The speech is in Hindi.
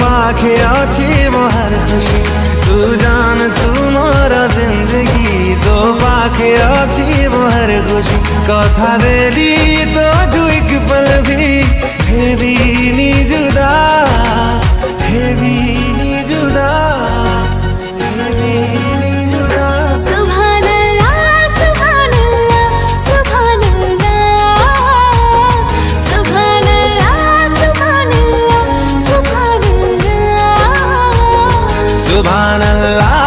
पाखे अच्छी मोहर खुशी तू जान तू मोरा जिंदगी तो पाखे अच्छी मोहर खुशी कथा देली तो जुइक पल भी हेवी नी जुदा हेवी नी जुदा हेवी नी जुदा सुभान अल्लाह सुभान अल्लाह सुभान अल्लाह सुभान अल्लाह सुभान अल्लाह सुभान अल्लाह सुभान अल्लाह